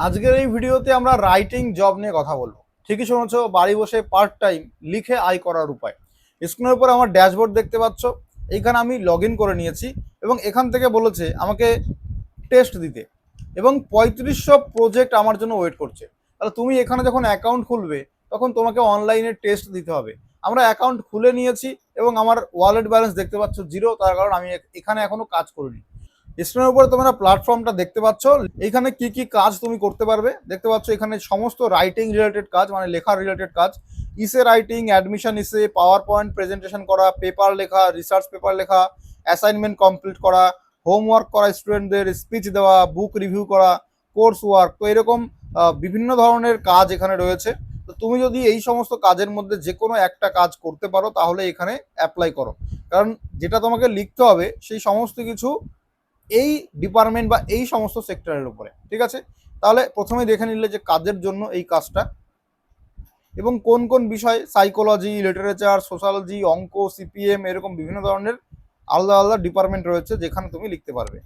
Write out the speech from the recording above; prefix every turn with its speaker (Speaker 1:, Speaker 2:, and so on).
Speaker 1: আজকের এই ভিডিওতে আমরা রাইটিং জব নিয়ে কথা বলবো। ঠিকই শুনেছো, বাড়ি বসে পার্ট টাইম লিখে আয় করার উপায়। স্ক্রিনের উপর আমার ড্যাশবোর্ড দেখতে পাচ্ছ। এইখানে আমি লগ ইন করে নিয়েছি এবং এখান থেকে বলেছে আমাকে টেস্ট দিতে এবং 3500 প্রজেক্ট আমার জন্য ওয়েট করছে। তাহলে তুমি এখানে যখন অ্যাকাউন্ট খুলবে তখন তোমাকে অনলাইনে টেস্ট দিতে হবে। আমরা অ্যাকাউন্ট খুলে নিয়েছি এবং আমার ওয়ালেট ব্যালেন্স দেখতে পাচ্ছ জিরো, তার কারণ আমি এখানে এখনো কাজ করিনি। স্ক্রিনের উপরে তোমরা প্ল্যাটফর্মটা দেখতে পাচ্ছ। এইখানে কি কি কাজ তুমি করতে পারবে দেখতে পাচ্ছ। এখানে সমস্ত রাইটিং রিলেটেড কাজ, মানে লেখা রিলেটেড কাজ, ইসে রাইটিং, অ্যাডমিশন ইসে, পাওয়ার পয়েন্ট প্রেজেন্টেশন করা, পেপার লেখা, রিসার্চ পেপার লেখা, অ্যাসাইনমেন্ট কমপ্লিট করা, হোমওয়ার্ক করা, স্টুডেন্টদের স্পিচ দেওয়া, বুক রিভিউ করা, কোর্স ওয়ার্ক। তো এরকম বিভিন্ন ধরনের কাজ এখানে রয়েছে। তো তুমি যদি এই সমস্ত কাজের মধ্যে যে কোনো একটা কাজ করতে পারো তাহলে এখানে অ্যাপ্লাই করো, কারণ যেটা তোমাকে লিখতে হবে সেই সমস্ত কিছু এই ডিপার্টমেন্ট বা এই সমস্ত সেক্টরের উপরে। ঠিক আছে, তাহলে প্রথমে দেখে নিলে যে কাজের জন্য এই কাজটা এবং কোন কোন বিষয়, সাইকোলজি, লিটারেচার, সোশ্যালজি, অঙ্ক, সিপিএম, এরকম বিভিন্ন ধরনের আলাদা আলাদা ডিপার্টমেন্ট রয়েছে যেখানে তুমি লিখতে পারবে।